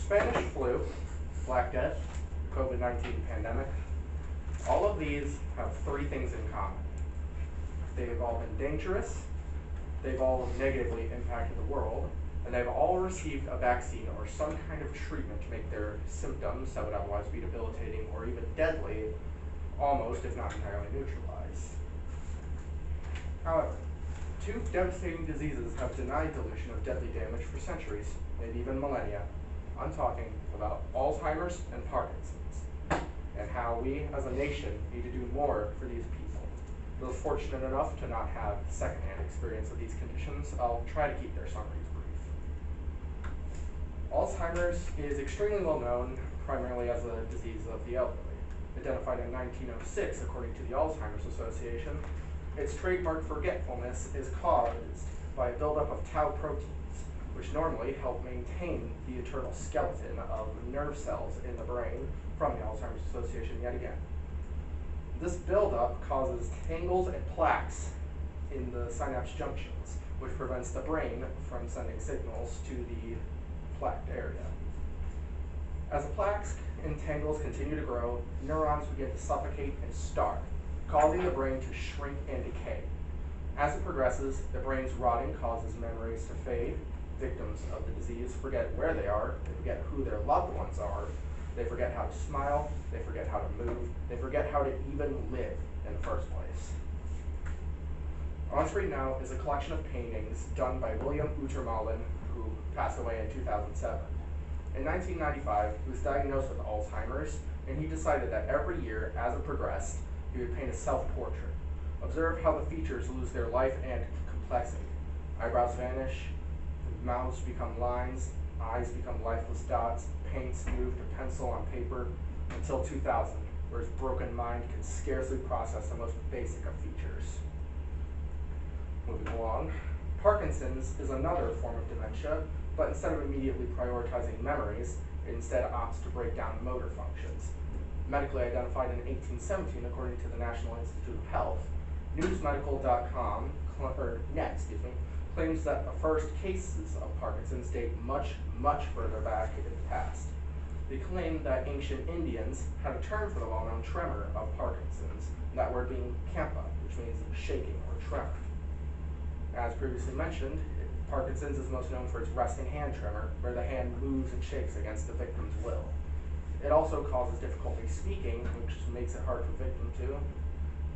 Spanish flu, Black Death, COVID-19 pandemic, all of these have three things in common. They've all been dangerous, they've all negatively impacted the world, and they've all received a vaccine or some kind of treatment to make their symptoms that would otherwise be debilitating or even deadly almost, if not entirely, neutralized. However, two devastating diseases have denied dilution of deadly damage for centuries, maybe even millennia. I'm talking about Alzheimer's and Parkinson's, and how we as a nation need to do more for these people. Those fortunate enough to not have secondhand experience of these conditions, I'll try to keep their summaries brief. Alzheimer's is extremely well known primarily as a disease of the elderly. Identified in 1906 according to the Alzheimer's Association, its trademark forgetfulness is caused by a buildup of tau proteins, which normally help maintain the internal skeleton of nerve cells in the brain from the Alzheimer's Association yet again. This buildup causes tangles and plaques in the synapse junctions, which prevents the brain from sending signals to the plaqued area. As the plaques and tangles continue to grow, neurons begin to suffocate and starve, causing the brain to shrink and decay. As it progresses, the brain's rotting causes memories to fade. Victims of the disease forget where they are, they forget who their loved ones are, they forget how to smile, they forget how to move, they forget how to even live in the first place. On screen now is a collection of paintings done by William Utermalin, who passed away in 2007. In 1995, he was diagnosed with Alzheimer's, and he decided that every year, as it progressed, he would paint a self-portrait. Observe how the features lose their life and complexity. Eyebrows vanish, mouths become lines, eyes become lifeless dots, paints move to pencil on paper, until 2000, where his broken mind could scarcely process the most basic of features. Moving along, Parkinson's is another form of dementia, but instead of immediately prioritizing memories, it instead opts to break down motor functions. Medically identified in 1817 according to the National Institute of Health, newsmedical.com, or net, claims that the first cases of Parkinson's date much, much further back in the past. They claim that ancient Indians had a term for the well-known tremor of Parkinson's, that word being kampa, which means shaking or tremor. As previously mentioned, Parkinson's is most known for its resting hand tremor, where the hand moves and shakes against the victim's will. It also causes difficulty speaking, which makes it hard for the victim to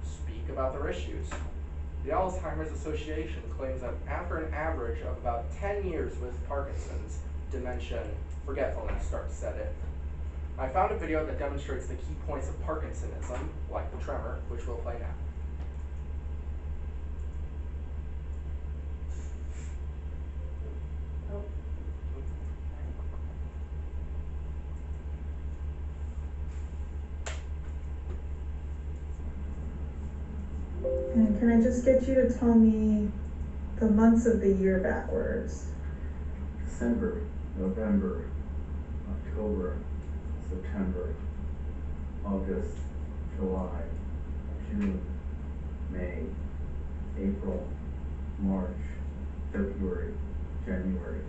speak about their issues. The Alzheimer's Association claims that after an average of about 10 years with Parkinson's, dementia and forgetfulness start to set in. I found a video that demonstrates the key points of Parkinsonism, like the tremor, which we'll play now. And can I just get you to tell me the months of the year backwards? December, November, October, September, August, July, June, May, April, March, February, January.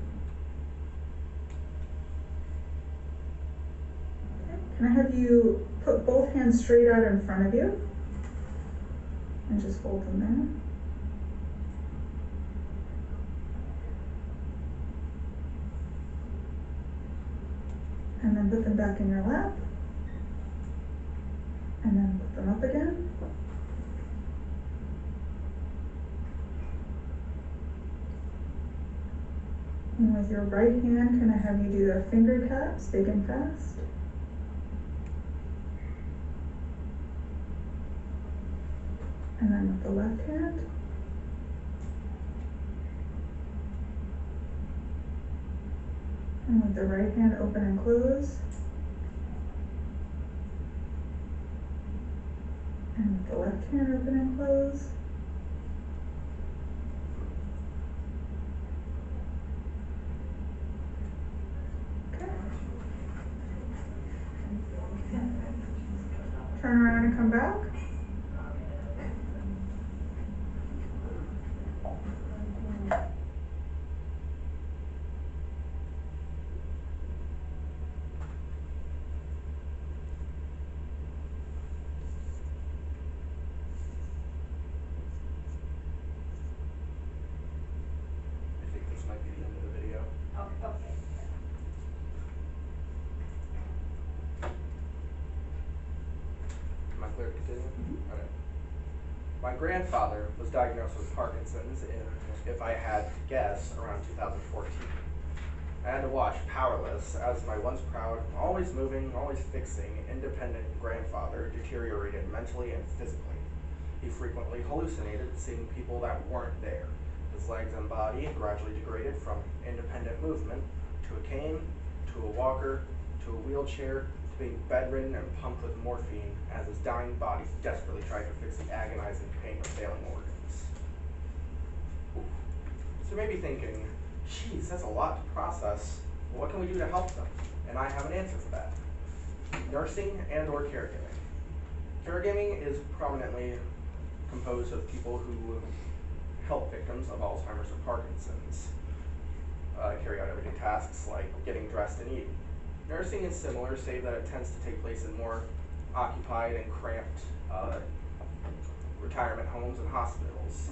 Okay. Can I have you put both hands straight out in front of you? And just hold them there. And then put them back in your lap. And then put them up again. And with your right hand, can I have you do the finger taps, big and fast? And then with the left hand. And with the right hand, open and close. And with the left hand, open and close. Okay. Turn around and come back. continue? Okay. My grandfather was diagnosed with Parkinson's if I had to guess, around 2014. I had to watch powerless as my once proud, always moving, always fixing, independent grandfather deteriorated mentally and physically. He frequently hallucinated seeing people that weren't there. His legs and body gradually degraded from independent movement to a cane, to a walker, to a wheelchair, to being bedridden and pumped with morphine as his dying body desperately tried to fix the agonizing pain of failing organs. So you may be thinking, geez, that's a lot to process. What can we do to help them? And I have an answer for that. Nursing and or caregiving. Caregiving is prominently composed of people who help victims of Alzheimer's or Parkinson's carry out everyday tasks like getting dressed and eating. Nursing is similar, save that it tends to take place in more occupied and cramped retirement homes and hospitals.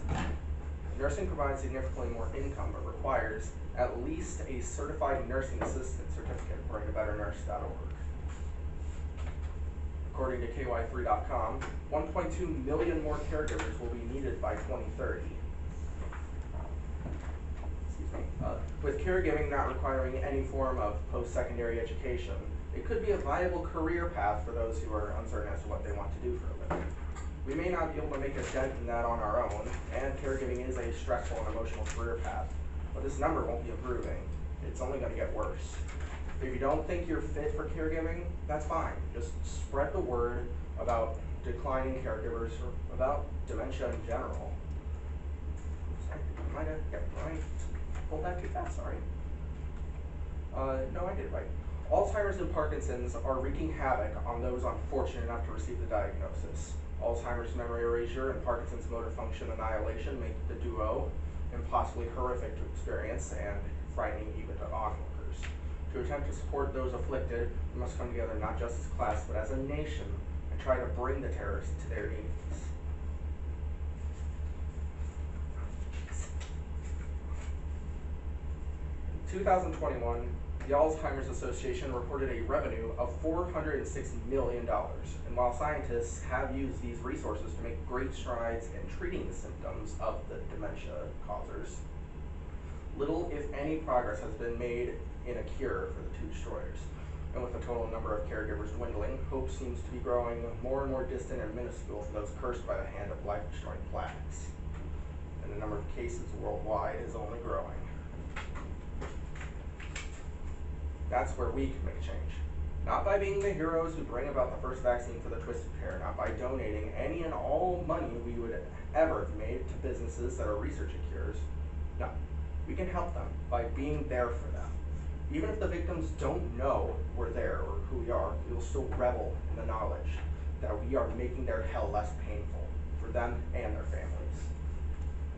Nursing provides significantly more income, but requires at least a certified nursing assistant certificate, according to betternurse.org. According to KY3.com, 1.2 million more caregivers will be needed by 2030. With caregiving not requiring any form of post-secondary education, it could be a viable career path for those who are uncertain as to what they want to do for a living. We may not be able to make a dent in that on our own, and caregiving is a stressful and emotional career path, but this number won't be improving. It's only going to get worse. If you don't think you're fit for caregiving, that's fine. Just spread the word about declining caregivers or about dementia in general. I pulled that too fast, sorry. No, I did it right. Alzheimer's and Parkinson's are wreaking havoc on those unfortunate enough to receive the diagnosis. Alzheimer's memory erasure and Parkinson's motor function annihilation make the duo impossibly horrific to experience and frightening even to onlookers. To attempt to support those afflicted, we must come together not just as a class, but as a nation and try to bring the terrorists to their knees. 2021, the Alzheimer's Association reported a revenue of $406 million. And while scientists have used these resources to make great strides in treating the symptoms of the dementia causers, little, if any, progress has been made in a cure for the two destroyers. And with the total number of caregivers dwindling, hope seems to be growing more and more distant and minuscule for those cursed by the hand of life-destroying plagues. And the number of cases worldwide is only growing. That's where we can make a change. Not by being the heroes who bring about the first vaccine for the twisted pair, not by donating any and all money we would ever have made to businesses that are researching cures. No, we can help them by being there for them. Even if the victims don't know we're there or who we are, we will still revel in the knowledge that we are making their hell less painful for them and their families.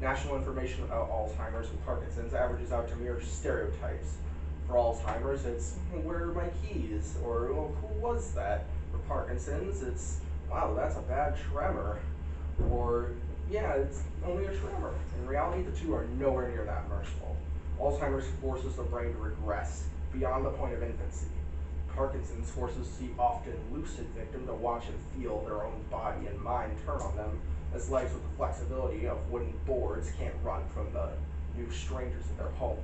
National information about Alzheimer's and Parkinson's averages out to mere stereotypes. For Alzheimer's, it's, where are my keys? Or, oh, who was that? For Parkinson's, it's, wow, that's a bad tremor. Or, yeah, it's only a tremor. In reality, the two are nowhere near that merciful. Alzheimer's forces the brain to regress beyond the point of infancy. Parkinson's forces the often lucid victim to watch and feel their own body and mind turn on them as legs with the flexibility of wooden boards can't run from the new strangers at their home.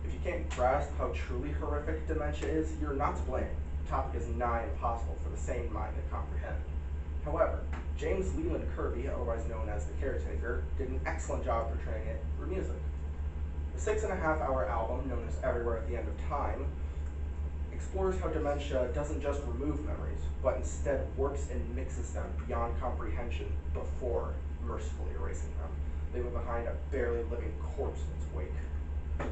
If you can't grasp how truly horrific dementia is, you're not to blame. The topic is nigh impossible for the sane mind to comprehend. However, James Leland Kirby, otherwise known as the Caretaker, did an excellent job portraying it through music. The 6.5-hour album, known as Everywhere at the End of Time, explores how dementia doesn't just remove memories, but instead works and mixes them beyond comprehension before mercifully erasing them, leaving behind a barely living corpse in its wake.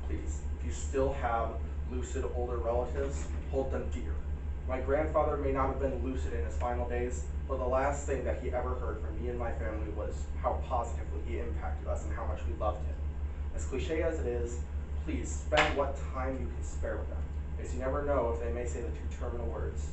Please, if you still have lucid older relatives, hold them dear. My grandfather may not have been lucid in his final days, but the last thing that he ever heard from me and my family was how positively he impacted us and how much we loved him. As cliche as it is, please spend what time you can spare with them, as you never know if they may say the two terminal words,